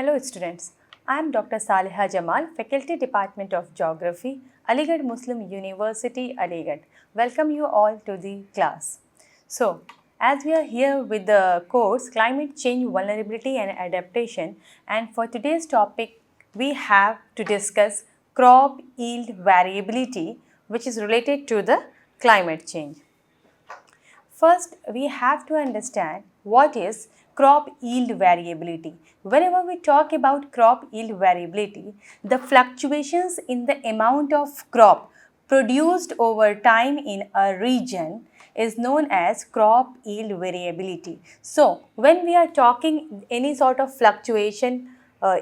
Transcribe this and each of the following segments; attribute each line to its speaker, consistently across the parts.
Speaker 1: Hello students, I am Dr. Saliha Jamal, Faculty Department of Geography, Aligarh Muslim University, Aligarh. Welcome you all to the class. So, as we are here with the course Climate Change Vulnerability and Adaptation, and for today's topic we have to discuss crop yield variability, which is related to the climate change. First, we have to understand what is crop yield variability. Whenever we talk about crop yield variability, the fluctuations in the amount of crop produced over time in a region is known as crop yield variability. So, when we are talking any sort of fluctuation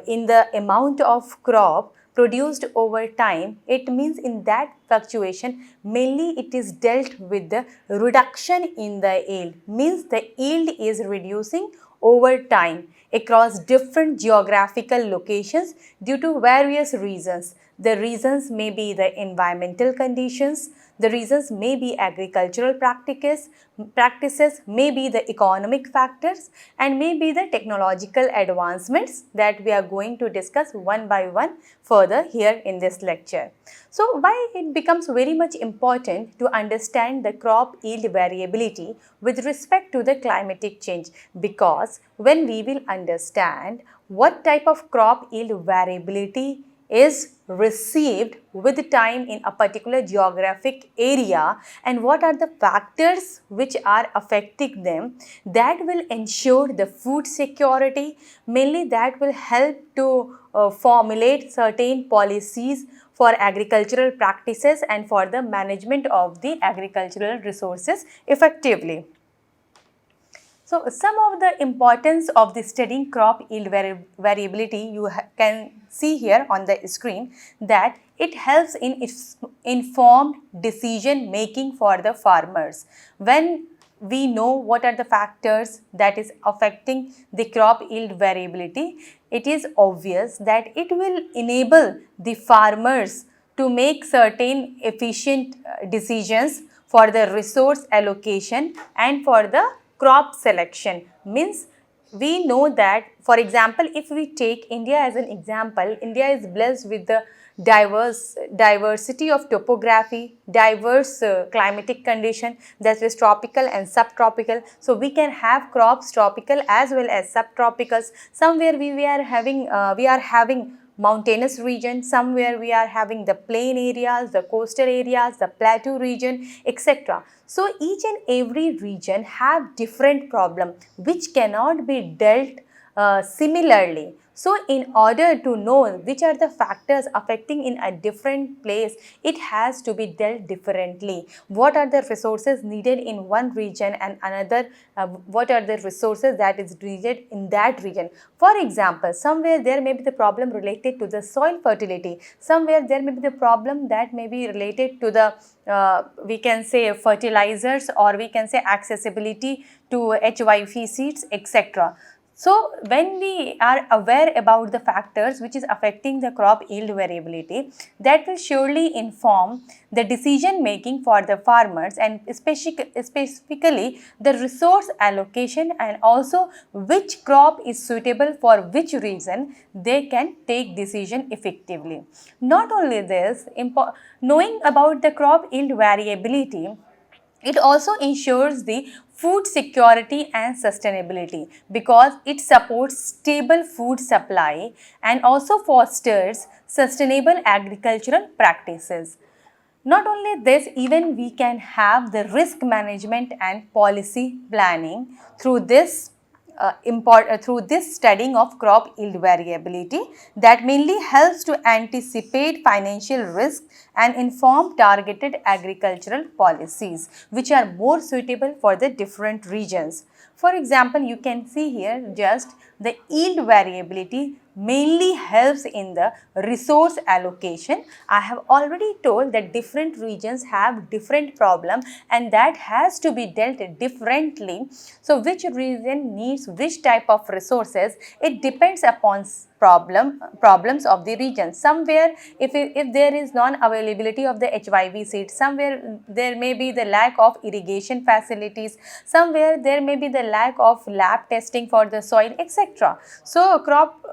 Speaker 1: in the amount of crop produced over time, it means in that fluctuation mainly it is dealt with the reduction in the yield, means the yield is reducing over time across different geographical locations due to various reasons. The reasons may be the environmental conditions, the reasons may be agricultural practices, may be the economic factors, and may be the technological advancements that we are going to discuss one by one further here in this lecture. So, why it becomes very much important to understand the crop yield variability with respect to the climatic change? Because when we will understand what type of crop yield variability is received with time in a particular geographic area and what are the factors which are affecting them, that will ensure the food security. Mainly that will help to formulate certain policies for agricultural practices and for the management of the agricultural resources effectively. So, some of the importance of the studying crop yield variability you can see here on the screen, that it helps in informed decision making for the farmers. When we know what are the factors that is affecting the crop yield variability, it is obvious that it will enable the farmers to make certain efficient decisions for the resource allocation and for the crop selection. Means we know that, for example, if we take India as an example, India is blessed with the diversity of topography, diverse climatic condition, that is tropical and subtropical. So we can have crops tropical as well as subtropicals. Somewhere we are having mountainous region, somewhere we are having the plain areas, the coastal areas, the plateau region, etc. So each and every region have different problem which cannot be dealt similarly. So in order to know which are the factors affecting in a different place, it has to be dealt differently. What are the resources needed in one region and another, what are the resources that is needed in that region. For example, somewhere there may be the problem related to the soil fertility, somewhere there may be the problem that may be related to the we can say fertilizers, or we can say accessibility to HYV seeds, etc. So, when we are aware about the factors which is affecting the crop yield variability, that will surely inform the decision making for the farmers, and specifically the resource allocation, and also which crop is suitable for which reason they can take decision effectively. Not only this, knowing about the crop yield variability, it also ensures the food security and sustainability, because it supports stable food supply and also fosters sustainable agricultural practices. Not only this, even we can have the risk management and policy planning through this through this studying of crop yield variability, that mainly helps to anticipate financial risk and inform targeted agricultural policies which are more suitable for the different regions. For example, you can see here just the yield variability mainly helps in the resource allocation. I have already told that different regions have different problem and that has to be dealt differently. So which region needs which type of resources, it depends upon problems of the region. Somewhere if there is non-availability of the HYV seed, somewhere there may be the lack of irrigation facilities, somewhere there may be the lack of lab testing for the soil, etc. So crop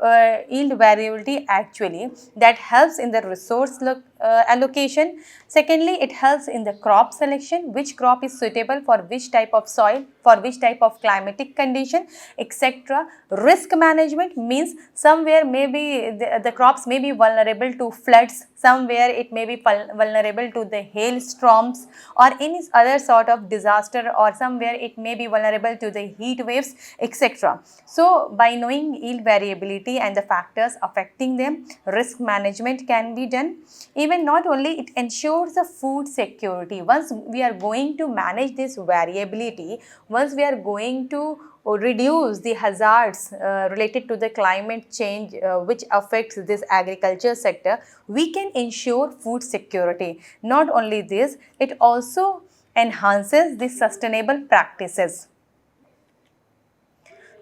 Speaker 1: yield variability actually that helps in the resource allocation. Secondly, it helps in the crop selection, which crop is suitable for which type of soil, for which type of climatic condition, etc. Risk management means somewhere maybe the crops may be vulnerable to floods, somewhere it may be vulnerable to the hailstorms or any other sort of disaster, or somewhere it may be vulnerable to the heat waves, etc. So by knowing yield variability and the factors affecting them, risk management can be done. Even not only it ensures the food security. Once we are going to manage this variability, once we are going to reduce the hazards related to the climate change which affects this agriculture sector, we can ensure food security. Not only this, it also enhances the sustainable practices.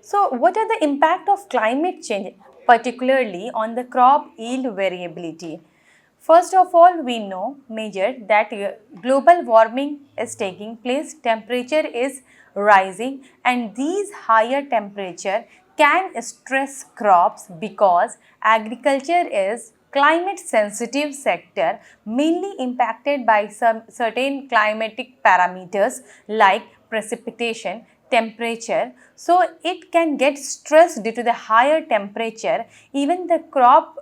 Speaker 1: So what are the impact of climate change, particularly on the crop yield variability? First of all, we know measured that global warming is taking place, temperature is rising, and these higher temperature can stress crops because agriculture is climate sensitive sector mainly impacted by some certain climatic parameters like precipitation, temperature. So it can get stressed due to the higher temperature. Even the crop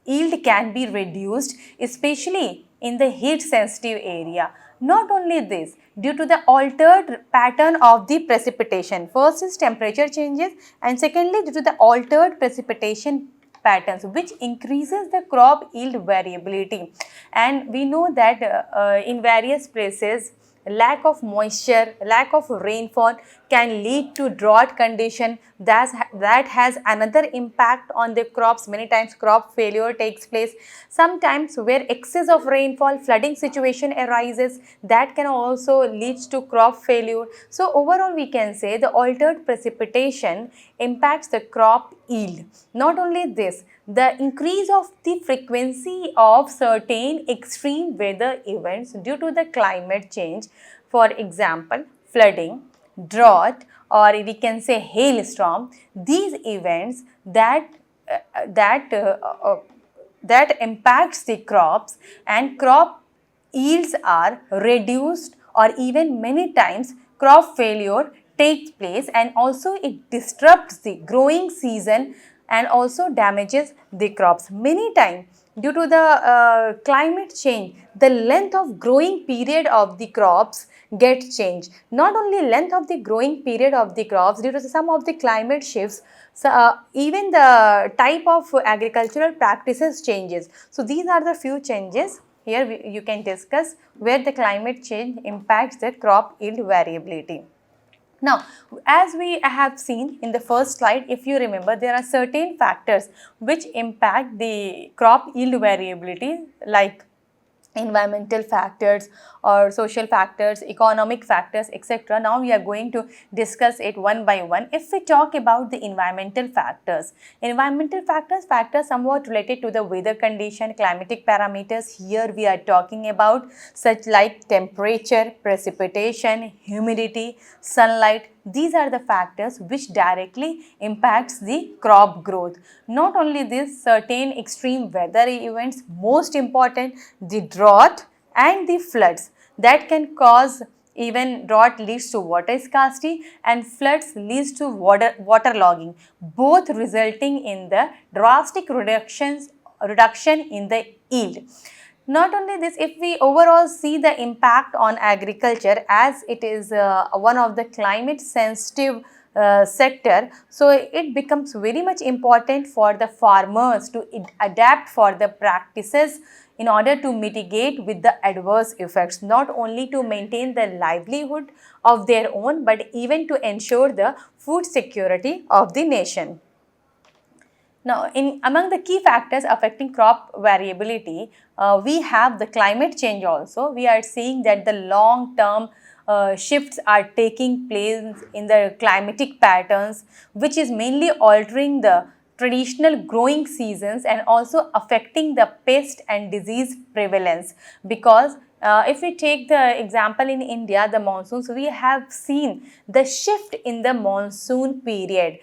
Speaker 1: yield can be reduced, especially in the heat sensitive area. Not only this, due to the altered pattern of the precipitation. First is temperature changes, and secondly due to the altered precipitation patterns, which increases the crop yield variability. And we know that in various places lack of moisture, lack of rainfall can lead to drought condition. That has another impact on the crops. Many times crop failure takes place. Sometimes where excess of rainfall, flooding situation arises, that can also lead to crop failure. So overall we can say the altered precipitation impacts the crop yield. Not only this, the increase of the frequency of certain extreme weather events due to the climate change, for example flooding, drought, or we can say hailstorm, these events that that impacts the crops, and crop yields are reduced, or even many times crop failure takes place, and also it disrupts the growing season and also damages the crops. Many times due to the climate change, the length of growing period of the crops gets changed. Not only length of the growing period of the crops, due to some of the climate shifts, so, even the type of agricultural practices changes. So these are the few changes here you can discuss where the climate change impacts the crop yield variability. Now, as we have seen in the first slide, if you remember, there are certain factors which impact the crop yield variability, like environmental factors or social factors, economic factors, etc. Now we are going to discuss it one by one. If we talk about the environmental factors somewhat related to the weather condition, climatic parameters. Here we are talking about such like temperature, precipitation, humidity, sunlight. These are the factors which directly impacts the crop growth. Not only this, certain extreme weather events, most important the drought and the floods, that can cause, even drought leads to water scarcity and floods leads to waterlogging, both resulting in the drastic reduction in the yield. Not only this, if we overall see the impact on agriculture, as it is one of the climate sensitive sector, so it becomes very much important for the farmers to adapt for the practices in order to mitigate with the adverse effects, not only to maintain the livelihood of their own, but even to ensure the food security of the nation. Now, among the key factors affecting crop variability, we have the climate change also. We are seeing that the long-term shifts are taking place in the climatic patterns, which is mainly altering the traditional growing seasons and also affecting the pest and disease prevalence. Because if we take the example in India, the monsoons, we have seen the shift in the monsoon period.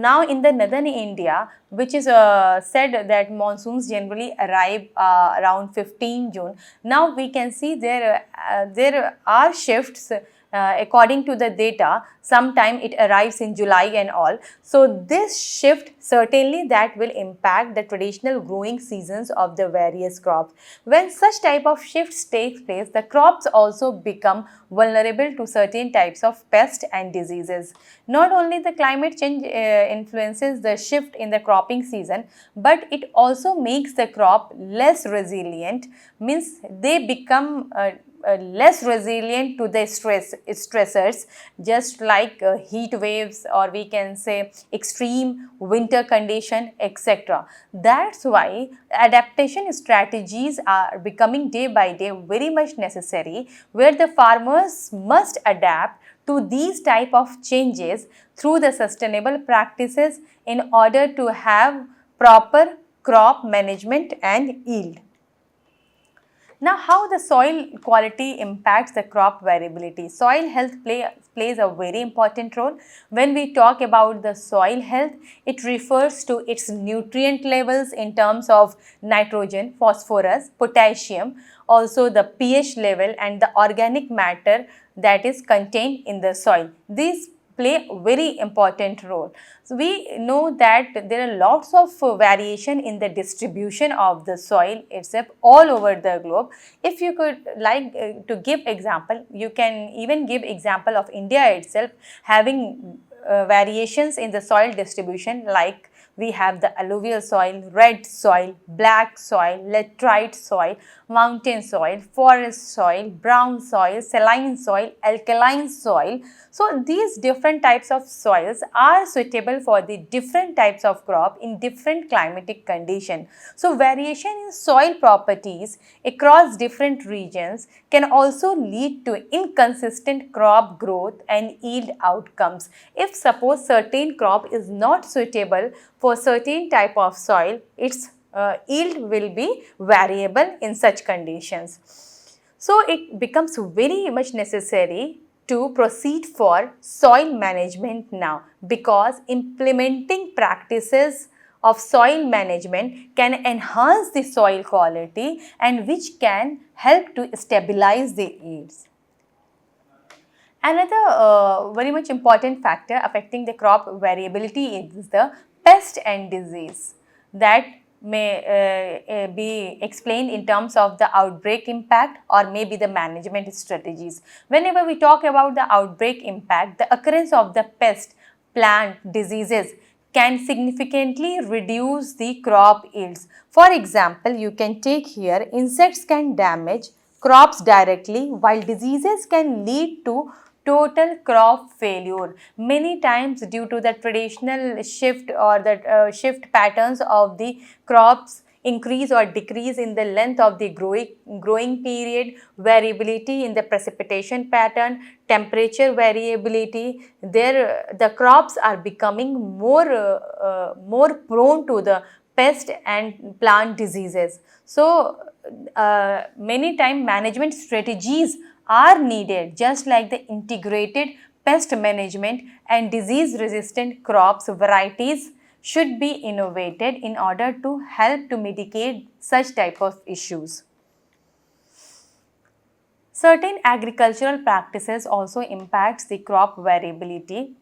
Speaker 1: Now in the northern India, which is said that monsoons generally arrive around 15 June. Now we can see there are shifts. According to the data, sometime it arrives in July and all. So this shift certainly that will impact the traditional growing seasons of the various crops. When such type of shifts takes place, the crops also become vulnerable to certain types of pests and diseases. Not only the climate change influences the shift in the cropping season, but it also makes the crop less resilient, means they become less resilient to the stressors, just like heat waves, or we can say extreme winter condition, etc. That's why adaptation strategies are becoming day by day very much necessary, where the farmers must adapt to these type of changes through the sustainable practices in order to have proper crop management and yield. Now, how the soil quality impacts the crop variability? Soil health plays a very important role. When we talk about the soil health, it refers to its nutrient levels in terms of nitrogen, phosphorus, potassium, also the pH level and the organic matter that is contained in the soil. These play a very important role. So we know that there are lots of variation in the distribution of the soil itself all over the globe. If you could like to give example, you can even give example of India itself having variations in the soil distribution, like we have the alluvial soil, red soil, black soil, laterite soil, mountain soil, forest soil, brown soil, saline soil, alkaline soil. So these different types of soils are suitable for the different types of crop in different climatic condition. So variation in soil properties across different regions can also lead to inconsistent crop growth and yield outcomes. If suppose certain crop is not suitable for certain type of soil, its yield will be variable in such conditions. So it becomes very much necessary to proceed for soil management now, because implementing practices of soil management can enhance the soil quality and which can help to stabilize the yields. Another very much important factor affecting the crop variability is the pest and disease that may be explained in terms of the outbreak impact or maybe the management strategies. Whenever we talk about the outbreak impact, the occurrence of the pest, plant diseases can significantly reduce the crop yields. For example, you can take here insects can damage crops directly, while diseases can lead to total crop failure. Many times due to the traditional shift or the shift patterns of the crops, increase or decrease in the length of the growing period, variability in the precipitation pattern, temperature variability, the crops are becoming more prone to the pest and plant diseases. So many time management strategies are needed, just like the integrated pest management and disease resistant crops varieties should be innovated in order to help to mitigate such type of issues. Certain agricultural practices also impacts the crop variability.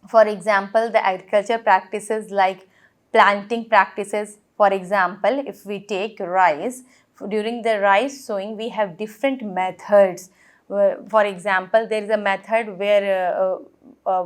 Speaker 1: For example, the agriculture practices like planting practices. For example, if we take rice, during the rice sowing we have different methods. For example, there is a method where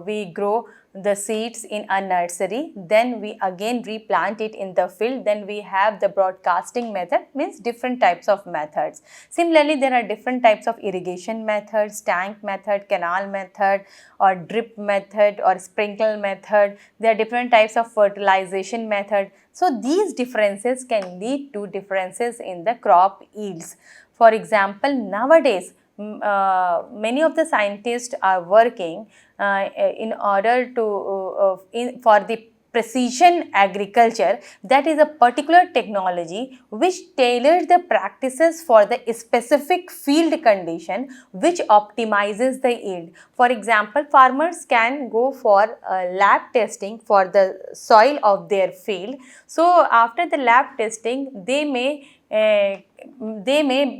Speaker 1: we grow the seeds in a nursery, then we again replant it in the field, then we have the broadcasting method, means different types of methods. Similarly, there are different types of irrigation methods, tank method, canal method, or drip method, or sprinkle method. There are different types of fertilization method. So these differences can lead to differences in the crop yields. For example, nowadays many of the scientists are working in order to for the precision agriculture, that is a particular technology which tailors the practices for the specific field condition which optimizes the yield. For example, farmers can go for lab testing for the soil of their field. So after the lab testing, they may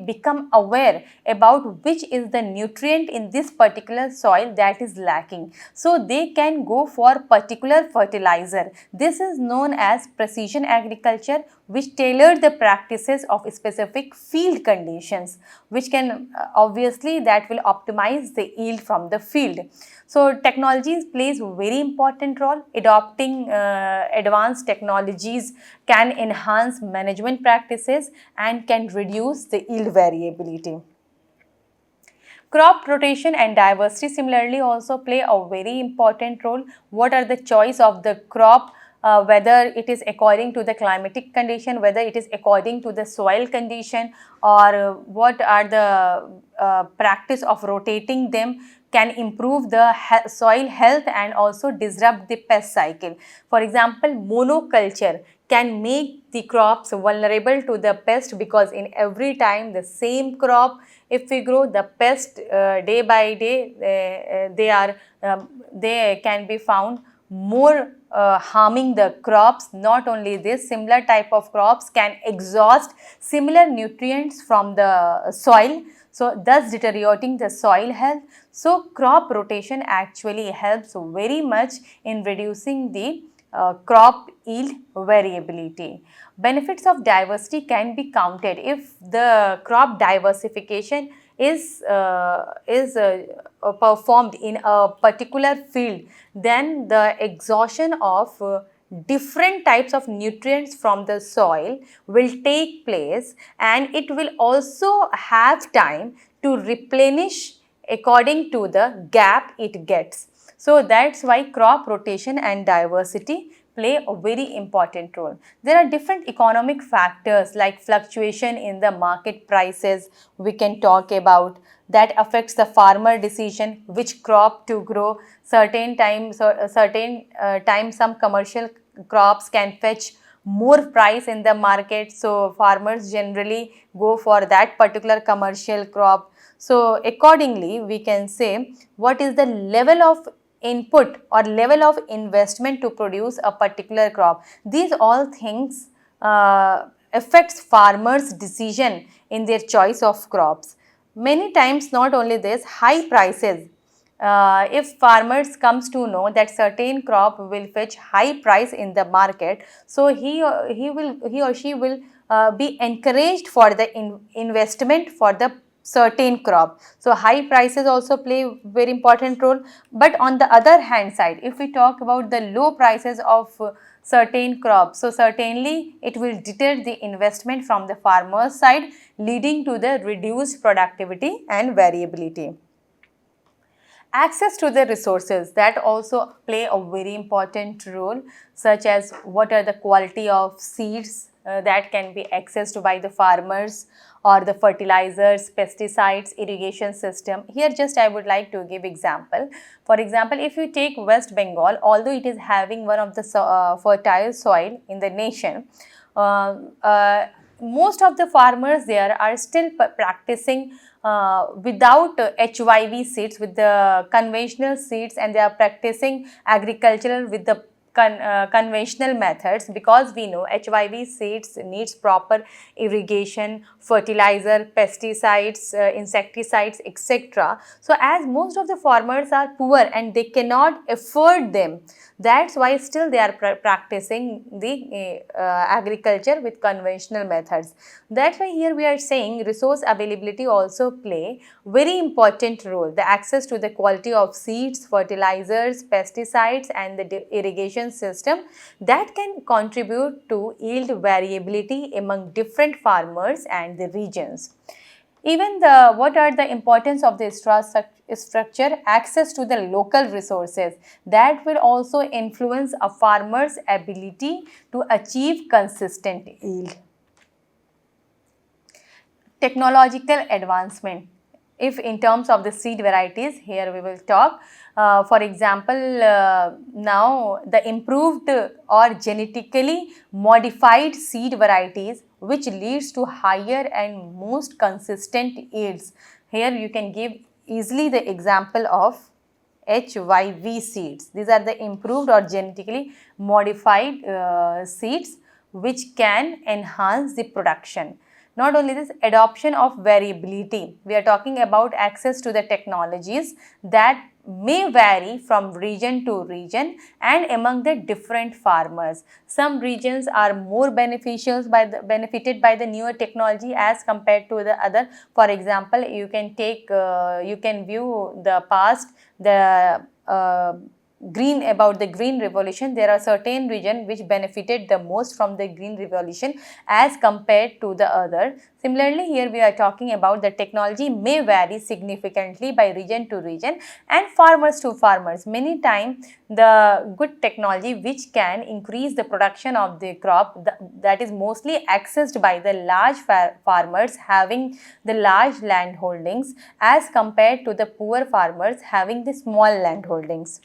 Speaker 1: become aware about which is the nutrient in this particular soil that is lacking. So they can go for particular fertilizer. This is known as precision agriculture, which tailor the practices of specific field conditions, which can obviously that will optimize the yield from the field. So technologies plays very important role. Adopting advanced technologies can enhance management practices and can reduce the yield variability. Crop rotation and diversity similarly also play a very important role. What are the choice of the crop, whether it is according to the climatic condition, whether it is according to the soil condition, or what are the practice of rotating them can improve the soil health and also disrupt the pest cycle. For example, monoculture can make the crops vulnerable to the pest, because in every time the same crop if we grow, the pest day by day they can be found more harming the crops. Not only this, similar type of crops can exhaust similar nutrients from the soil, so thus deteriorating the soil health. So crop rotation actually helps very much in reducing the crop yield variability. Benefits of diversity can be counted. If the crop diversification is performed in a particular field, then the exhaustion of different types of nutrients from the soil will take place, and it will also have time to replenish according to the gap it gets. So that's why crop rotation and diversity play a very important role. There are different economic factors like fluctuation in the market prices we can talk about, that affects the farmer decision which crop to grow. Certain times some commercial crops can fetch more price in the market, so farmers generally go for that particular commercial crop. So accordingly we can say what is the level of input or level of investment to produce a particular crop. These all things affects farmers decision in their choice of crops. Many times not only this, high prices, if farmers comes to know that certain crop will fetch high price in the market, so he or she will be encouraged for the investment for the certain crop. So high prices also play very important role. But on the other hand side, if we talk about the low prices of certain crops, so certainly it will deter the investment from the farmer's side, leading to the reduced productivity and variability. Access to the resources, that also play a very important role, such as what are the quality of seeds that can be accessed by the farmers, or the fertilizers, pesticides, irrigation system. Here just I would like to give example. For example, if you take West Bengal, although it is having one of the fertile soil in the nation, most of the farmers there are still practicing without HYV seeds, with the conventional seeds, and they are practicing agricultural with the conventional methods, because we know HYV seeds needs proper irrigation, fertilizer, pesticides, insecticides, etc. So as most of the farmers are poor and they cannot afford them, that's why still they are practicing the agriculture with conventional methods. That's why here we are saying resource availability also play very important role. The access to the quality of seeds, fertilizers, pesticides, and the irrigation system, that can contribute to yield variability among different farmers and the regions. Even what are the importance of the structure? Access to the local resources, that will also influence a farmer's ability to achieve consistent yield. Technological advancement. if in terms of the seed varieties, here we will talk. For example, now the improved or genetically modified seed varieties which leads to higher and most consistent yields. Here you can give easily the example of HYV seeds. These are the improved or genetically modified seeds which can enhance the production. Not only this, adoption of variability. We are talking about access to the technologies that may vary from region to region and among the different farmers. Some regions are more benefited by the newer technology as compared to the other. For example, you can take, you can view the past, the about the green revolution. There are certain regions which benefited the most from the green revolution as compared to the other. Similarly, here we are talking about the technology may vary significantly by region to region and farmers to farmers. Many times the good technology which can increase the production of the crop, that is mostly accessed by the large farmers having the large land holdings as compared to the poor farmers having the small land holdings.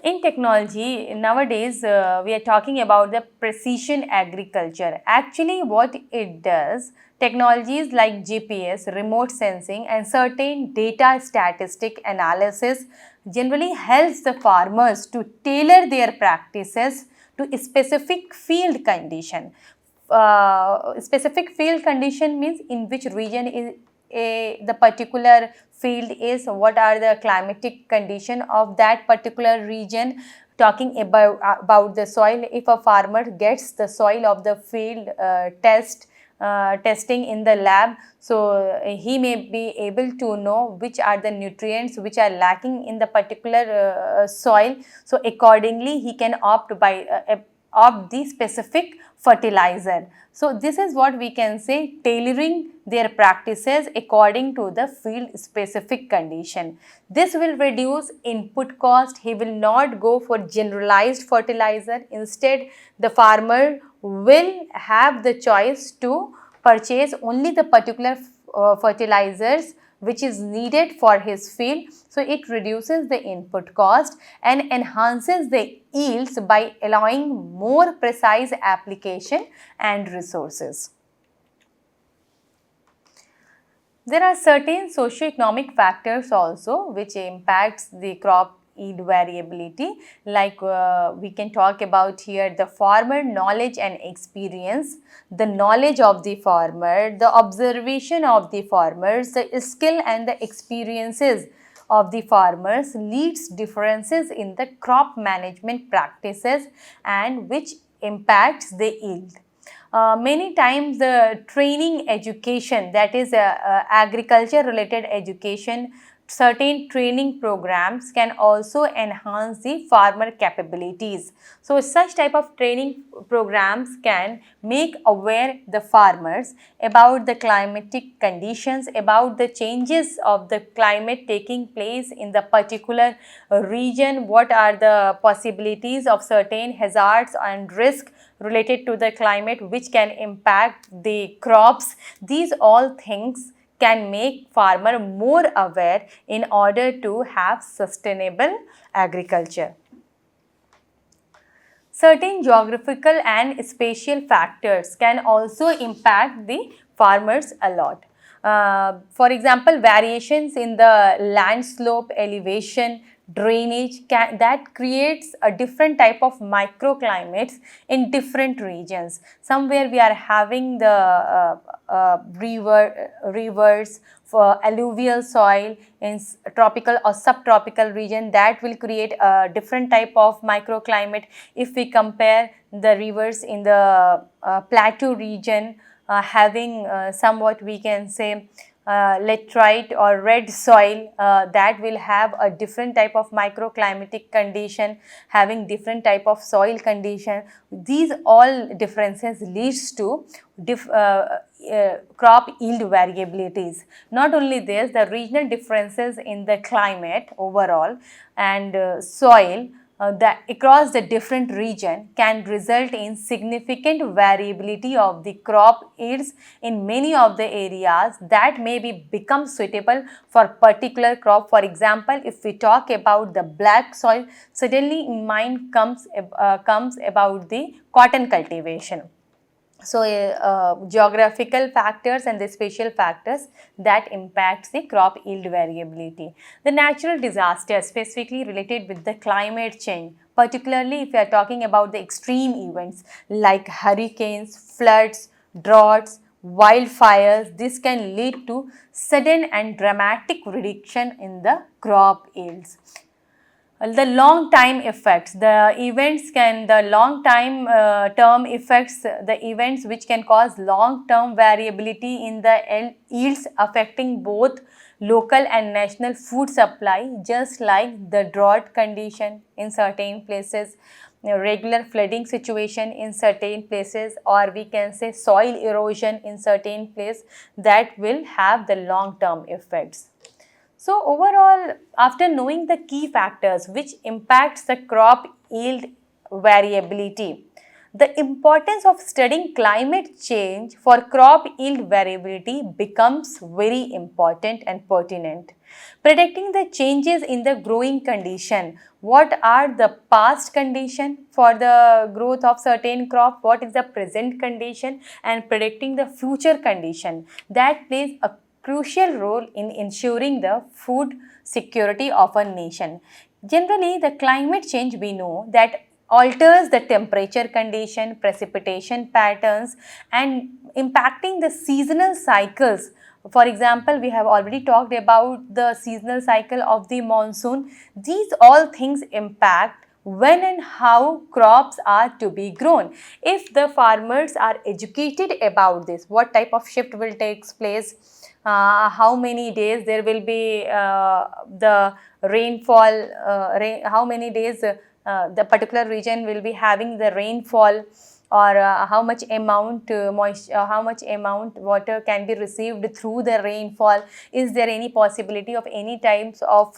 Speaker 1: In technology, nowadays we are talking about the precision agriculture. Actually, what it does, technologies like GPS, remote sensing and certain data statistic analysis generally helps the farmers to tailor their practices to a specific field condition. Specific field condition means in which region is the particular field is, what are the climatic condition of that particular region. Talking about the soil, if a farmer gets the soil of the field testing in the lab, so he may be able to know which are the nutrients which are lacking in the particular soil. So accordingly he can opt the specific fertilizer. So this is what we can say, tailoring their practices according to the field specific condition. This will reduce input cost. He will not go for generalized fertilizer. Instead, the farmer will have the choice to purchase only the particular fertilizers which is needed for his field. So it reduces the input cost and enhances the yields by allowing more precise application and resources. There are certain socio-economic factors also which impacts the crop yield variability, like we can talk about here the farmer knowledge and experience, the knowledge of the farmer, the observation of the farmers, the skill and the experiences of the farmers leads differences in the crop management practices and which impacts the yield. Many times the training education, that is agriculture related education, certain training programs can also enhance the farmer capabilities. So such type of training programs can make aware the farmers about the climatic conditions, about the changes of the climate taking place in the particular region, what are the possibilities of certain hazards and risk related to the climate which can impact the crops. These all things can make farmer more aware in order to have sustainable agriculture. Certain geographical and spatial factors can also impact the farmers a lot. For example, variations in the land slope, elevation, drainage that creates a different type of microclimates in different regions. Somewhere we are having the rivers for alluvial soil in tropical or subtropical region, that will create a different type of microclimate. If we compare the rivers in the plateau region having somewhat we can say laterite or red soil, that will have a different type of microclimatic condition, having different type of soil condition. These all differences leads to crop yield variabilities. Not only this, the regional differences in the climate overall and soil that across the different region can result in significant variability of the crop yields in many of the areas that may become suitable for particular crop. For example, if we talk about the black soil, suddenly in mind comes about the cotton cultivation. So, geographical factors and the spatial factors that impacts the crop yield variability. The natural disasters specifically related with the climate change, particularly if we are talking about the extreme events like hurricanes, floods, droughts, wildfires, this can lead to sudden and dramatic reduction in the crop yields. The long time effects, the long time term effects, the events which can cause long term variability in the yields affecting both local and national food supply, just like the drought condition in certain places, regular flooding situation in certain places, or we can say soil erosion in certain place, that will have the long term effects. So overall, after knowing the key factors which impacts the crop yield variability, the importance of studying climate change for crop yield variability becomes very important and pertinent. Predicting the changes in the growing condition, what are the past condition for the growth of certain crop, what is the present condition, and predicting the future condition, that plays a crucial role in ensuring the food security of a nation. Generally, the climate change, we know that alters the temperature condition, precipitation patterns, and impacting the seasonal cycles. For example, we have already talked about the seasonal cycle of the monsoon. These all things impact when and how crops are to be grown. If the farmers are educated about this, what type of shift will take place, how many days there will be the rainfall, how many days the particular region will be having the rainfall, or how much amount how much amount water can be received through the rainfall. Is there any possibility of any types of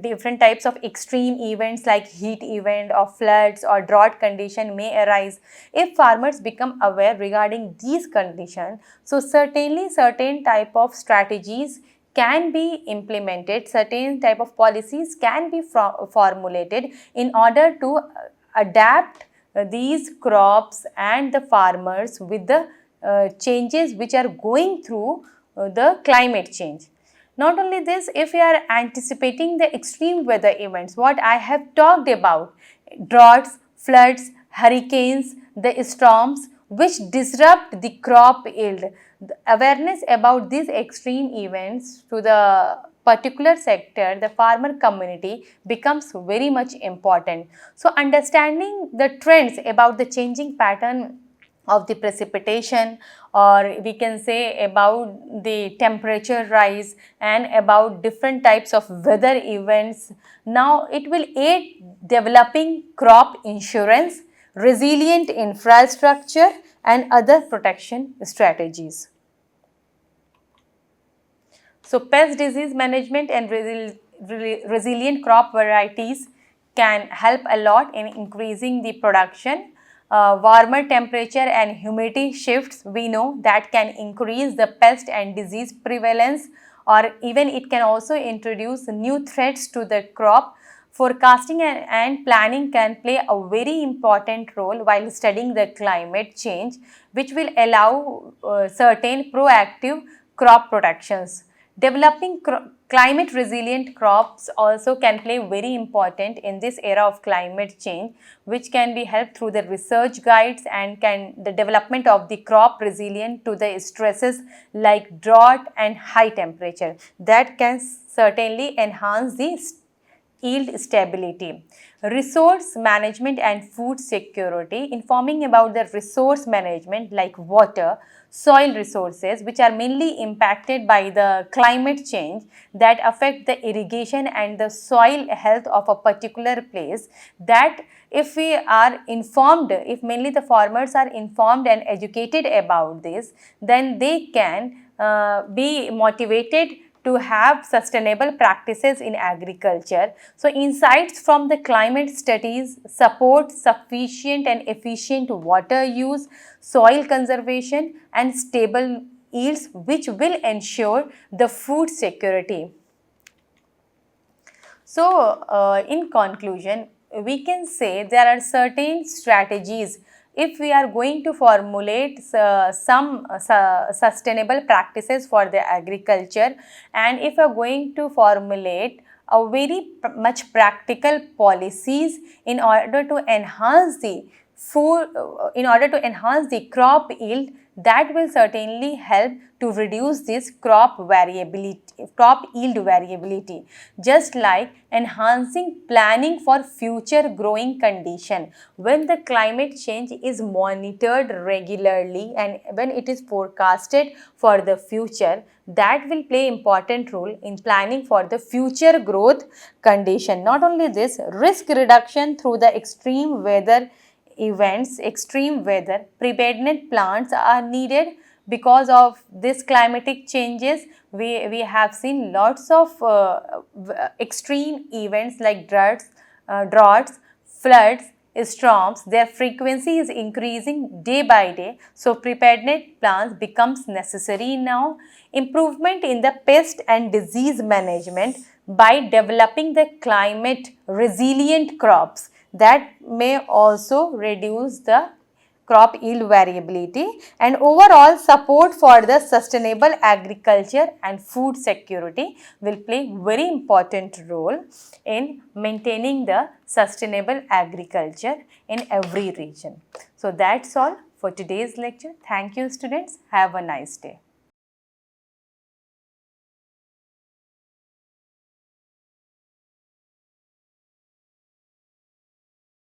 Speaker 1: different types of extreme events like heat event or floods or drought condition may arise? If farmers become aware regarding these conditions, so certainly certain type of strategies can be implemented, certain type of policies can be formulated in order to adapt these crops and the farmers with the changes which are going through the climate change. Not only this, if we are anticipating the extreme weather events, what I have talked about, droughts, floods, hurricanes, the storms which disrupt the crop yield, the awareness about these extreme events to the particular sector, the farmer community, becomes very much important. So, understanding the trends about the changing pattern of the precipitation, or we can say about the temperature rise and about different types of weather events, now it will aid developing crop insurance, resilient infrastructure, and other protection strategies. So, pest disease management and resilient crop varieties can help a lot in increasing the production. Warmer temperature and humidity shifts, we know, that can increase the pest and disease prevalence, or even it can also introduce new threats to the crop. Forecasting and planning can play a very important role while studying the climate change, which will allow certain proactive crop protections. Developing climate resilient crops also can play very important in this era of climate change, which can be helped through the research guides and the development of the crop resilient to the stresses like drought and high temperature, that can certainly enhance the yield stability. Resource management and food security, informing about the resource management like water, soil resources, which are mainly impacted by the climate change that affect the irrigation and the soil health of a particular place, that if we are informed, if mainly the farmers are informed and educated about this, then they can be motivated to have sustainable practices in agriculture. So insights from the climate studies support sufficient and efficient water use, soil conservation and stable yields, which will ensure the food security. So, in conclusion, we can say there are certain strategies if we are going to formulate some sustainable practices for the agriculture, and if we are going to formulate a very much practical policies in order to enhance the food, in order to enhance the crop yield, that will certainly help to reduce this crop yield variability, just like enhancing planning for future growing condition. When the climate change is monitored regularly and when it is forecasted for the future, that will play important role in planning for the future growth condition. Not only this, risk reduction through the extreme weather events, extreme weather, preparedness plans are needed because of this climatic changes. We have seen lots of extreme events like droughts, floods, storms. Their frequency is increasing day by day. So preparedness plans becomes necessary now. Improvement in the pest and disease management by developing the climate resilient crops, that may also reduce the crop yield variability, and overall support for the sustainable agriculture and food security will play very important role in maintaining the sustainable agriculture in every region. So that's all for today's lecture. Thank you students. Have a nice day.